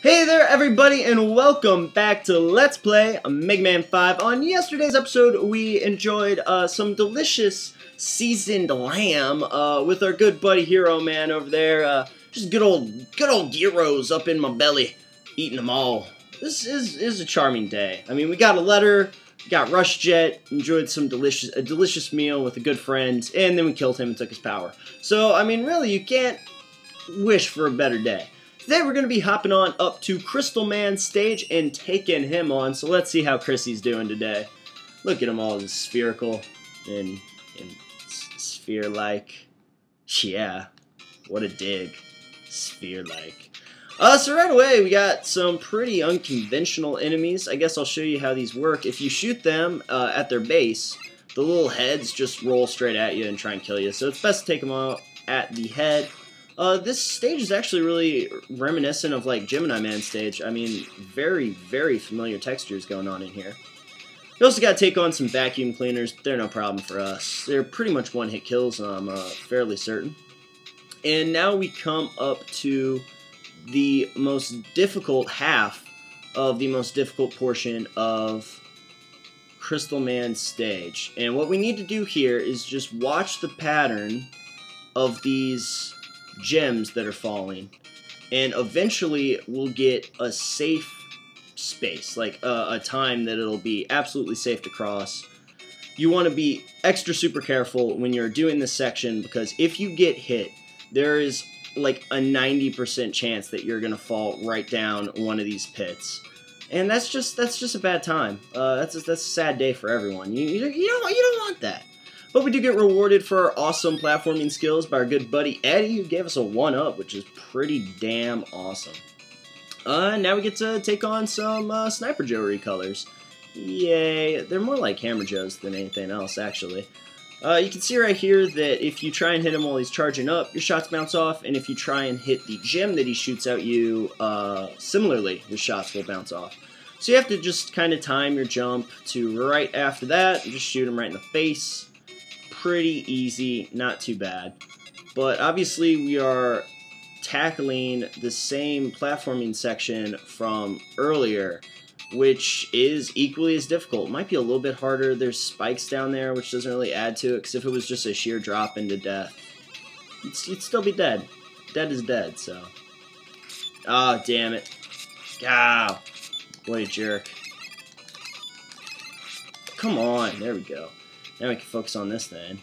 Hey there everybody and welcome back to Let's Play Mega Man 5. On yesterday's episode we enjoyed some delicious seasoned lamb with our good buddy Hero Man over there. Just good old gyros up in my belly, eating them all. This is a charming day. I mean, we got a letter, got Rush Jet, enjoyed a delicious meal with a good friend, and then we killed him and took his power. So, I mean, really, you can't wish for a better day. Today we're going to be hopping on up to Crystal Man's stage and taking him on, so let's see how Chrissy's doing today. Look at him all spherical and sphere-like. Yeah, what a dig. Sphere-like. So right away we got some pretty unconventional enemies. I guess I'll show you how these work. If you shoot them at their base, the little heads just roll straight at you and try and kill you, so it's best to take them out at the head. This stage is actually really reminiscent of like Gemini Man's stage. I mean, very familiar textures going on in here. You also got to take on some vacuum cleaners, but they're no problem for us. They're pretty much one-hit kills, I'm fairly certain. And now we come up to the most difficult half of the most difficult portion of Crystal Man's stage. And what we need to do here is just watch the pattern of these gems that are falling, and eventually we'll get a safe space, like a time that it'll be absolutely safe to cross. You want to be extra super careful when you're doing this section, because if you get hit, there is like a 90% chance that you're gonna fall right down one of these pits, and that's just a bad time. That's a sad day for everyone. You don't want that. But we do get rewarded for our awesome platforming skills by our good buddy Eddie, who gave us a 1-up, which is pretty damn awesome. Now we get to take on some Sniper Joe recolors. Yay, they're more like Hammer Joes than anything else, actually. You can see right here that if you try and hit him while he's charging up, your shots bounce off, and if you try and hit the gem that he shoots at you, similarly, your shots will bounce off. So you have to just kind of time your jump to right after that, and just shoot him right in the face. Pretty easy, not too bad. But obviously we are tackling the same platforming section from earlier, which is equally as difficult. It might be a little bit harder. There's spikes down there, which doesn't really add to it, because if it was just a sheer drop into death, you'd still be dead. Dead is dead, so. Oh, damn it. Ah, what a jerk. Come on, there we go. Now we can focus on this thing.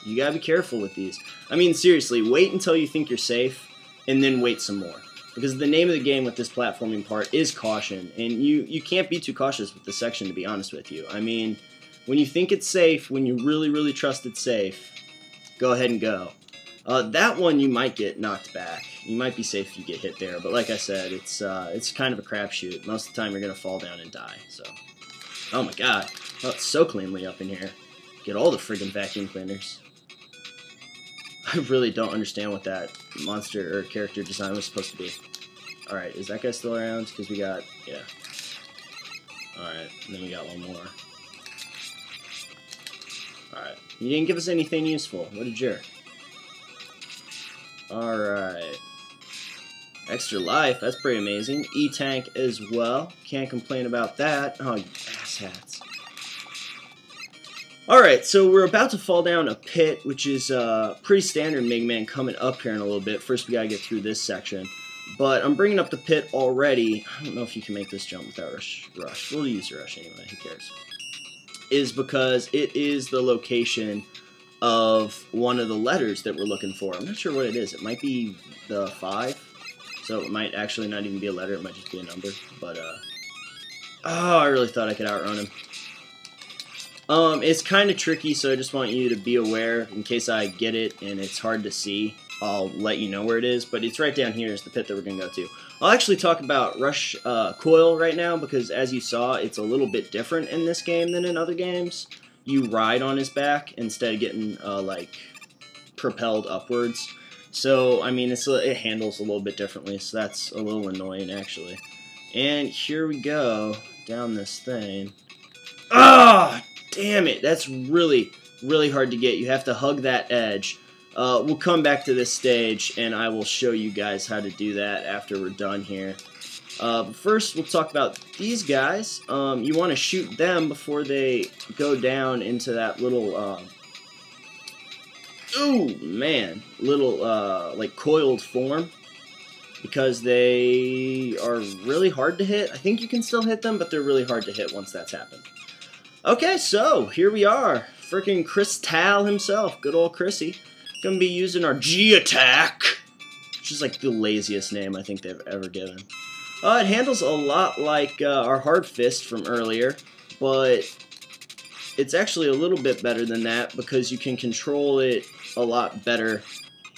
You gotta be careful with these. I mean, seriously, wait until you think you're safe, and then wait some more. Because the name of the game with this platforming part is caution, and you can't be too cautious with this section, to be honest with you. I mean, when you think it's safe, when you really trust it's safe, go ahead and go. That one you might get knocked back. You might be safe if you get hit there, but like I said, it's kind of a crapshoot. Most of the time you're gonna fall down and die, so. Oh my god. Oh, it's so cleanly up in here. Get all the friggin' vacuum cleaners. I really don't understand what that monster or character design was supposed to be. Alright, is that guy still around? Because we got, yeah. Alright, and then we got one more. Alright, you didn't give us anything useful. What a jerk. Alright. Extra life, that's pretty amazing. E-tank as well. Can't complain about that. Oh, you asshats. Alright, so we're about to fall down a pit, which is pretty standard Mega Man coming up here in a little bit. First we gotta get through this section. But I'm bringing up the pit already. I don't know if you can make this jump without rush. We'll use rush anyway, who cares. Is because it is the location of one of the letters that we're looking for. I'm not sure what it is. It might be the 5. So it might actually not even be a letter, it might just be a number. But, oh, I really thought I could outrun him. It's kind of tricky, so I just want you to be aware in case I get it and it's hard to see. I'll let you know where it is, but it's right down here is the pit that we're going to go to. I'll actually talk about Rush Coil right now, because as you saw, it's a little bit different in this game than in other games. You ride on his back instead of getting, like, propelled upwards. So, I mean, it handles a little bit differently, so that's a little annoying, actually. And here we go, down this thing. Ah! Damn it, that's really hard to get. You have to hug that edge. We'll come back to this stage, and I will show you guys how to do that after we're done here. But first, we'll talk about these guys. You want to shoot them before they go down into that little, like coiled form, because they are really hard to hit. I think you can still hit them, but they're really hard to hit once that's happened. Okay, so here we are. Freaking Crystal himself, good old Chrissy. Gonna be using our G attack, which is like the laziest name I think they've ever given. It handles a lot like our Hard Fist from earlier, but it's actually a little bit better than that because you can control it a lot better.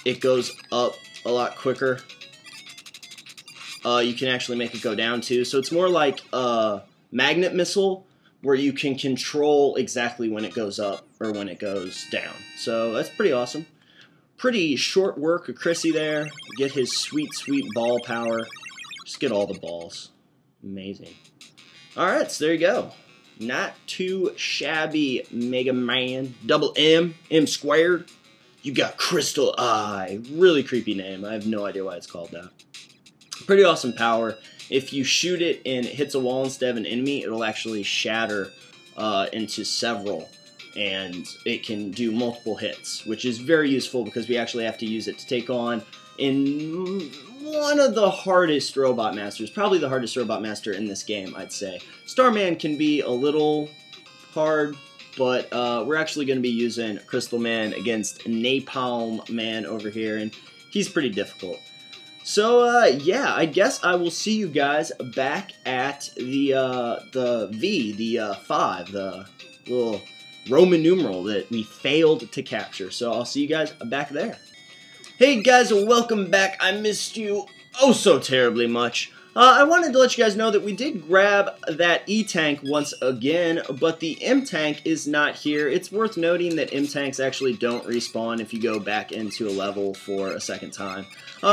It goes up a lot quicker. You can actually make it go down too, so it's more like a magnet missile where you can control exactly when it goes up or when it goes down. So that's pretty awesome. Pretty short work of Chrissy there. Get his sweet, sweet ball power. Just get all the balls. Amazing. Alright, so there you go. Not too shabby, Mega Man. Double M, M squared. You got Crystal Eye. Really creepy name. I have no idea why it's called that. Pretty awesome power. If you shoot it and it hits a wall instead of an enemy, it'll actually shatter into several. And it can do multiple hits, which is very useful because we actually have to use it to take on in one of the hardest Robot Masters, probably the hardest Robot Master in this game, I'd say. Starman can be a little hard, but we're actually going to be using Crystal Man against Napalm Man over here, and he's pretty difficult. So, yeah, I guess I will see you guys back at the 5, the little Roman numeral that we failed to capture. So I'll see you guys back there. Hey guys, welcome back. I missed you oh so terribly much. I wanted to let you guys know that we did grab that E-Tank once again, but the M-Tank is not here. It's worth noting that M-Tanks actually don't respawn if you go back into a level for a second time.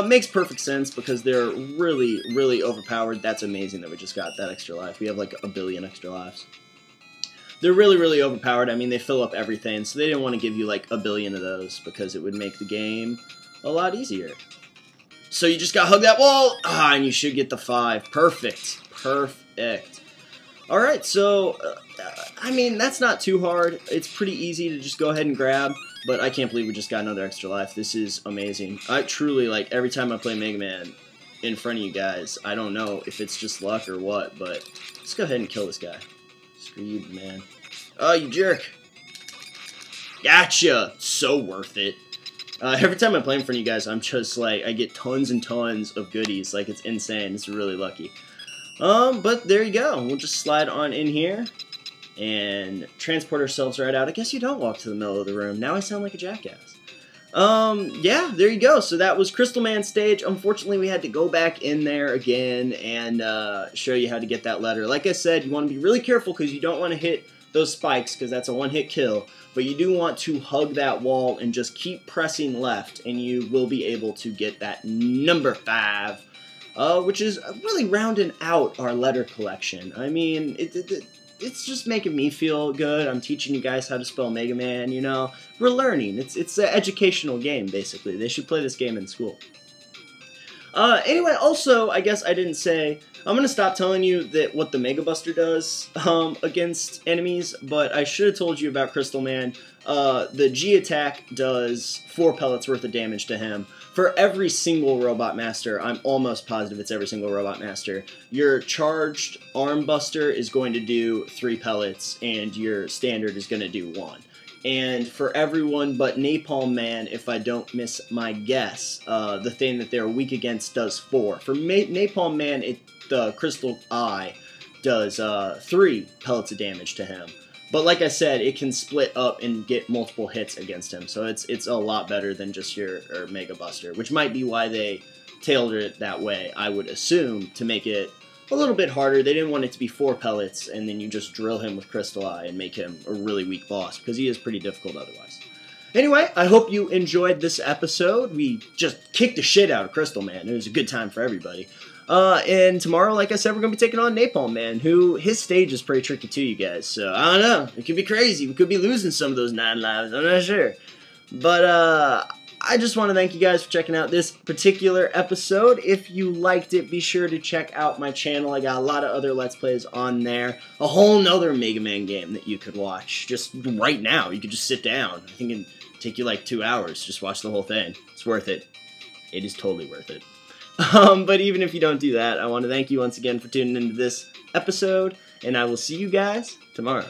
Makes perfect sense because they're really, really overpowered. That's amazing that we just got that extra life. We have like 1 billion extra lives. They're really, really overpowered. I mean, they fill up everything, so they didn't want to give you like 1 billion of those because it would make the game a lot easier. So you just gotta hug that wall, and you should get the 5. Perfect. Perfect. Alright, so, I mean, that's not too hard. It's pretty easy to just go ahead and grab, but I can't believe we just got another extra life. This is amazing. I truly, like, every time I play Mega Man in front of you guys, I don't know if it's just luck or what, but let's go ahead and kill this guy. Screw you, man. Oh, you jerk. Gotcha. So worth it. Every time I play in front of you guys, I'm just like, I get tons and tons of goodies. Like, it's insane. It's really lucky. But there you go. We'll just slide on in here and transport ourselves right out. I guess you don't walk to the middle of the room. Now I sound like a jackass. Yeah, there you go. So that was Crystal Man stage. Unfortunately, we had to go back in there again and show you how to get that letter. Like I said, you want to be really careful because you don't want to hit those spikes because that's a one-hit kill. But you do want to hug that wall and just keep pressing left, and you will be able to get that number 5, which is really rounding out our letter collection. I mean, it's just making me feel good. I'm teaching you guys how to spell Mega Man, you know. We're learning. It's an educational game, basically. They should play this game in school. Anyway, also, I guess I didn't say, I'm going to stop telling you that what the Mega Buster does against enemies, but I should have told you about Crystal Man. The G attack does 4 pellets worth of damage to him. For every single Robot Master, I'm almost positive it's every single Robot Master, your charged Arm Buster is going to do 3 pellets, and your standard is going to do 1. And for everyone but Napalm Man, if I don't miss my guess, the thing that they're weak against does 4. For Napalm Man, the Crystal Eye does 3 pellets of damage to him. But like I said, it can split up and get multiple hits against him, so it's a lot better than just your Mega Buster, which might be why they tailored it that way, I would assume, to make it a little bit harder. They didn't want it to be 4 pellets, and then you just drill him with Crystal Eye and make him a really weak boss, because he is pretty difficult otherwise. Anyway, I hope you enjoyed this episode. We just kicked the shit out of Crystal Man. It was a good time for everybody. And tomorrow, like I said, we're going to be taking on Napalm Man, who, his stage is pretty tricky too, you guys. So, I don't know. It could be crazy. We could be losing some of those 9 lives. I'm not sure. But, I just want to thank you guys for checking out this particular episode. If you liked it, be sure to check out my channel. I got a lot of other Let's Plays on there. A whole nother Mega Man game that you could watch just right now. You could just sit down. I think it can take you like 2 hours. Just watch the whole thing. It's worth it. It is totally worth it. But even if you don't do that, I want to thank you once again for tuning into this episode, and I will see you guys tomorrow.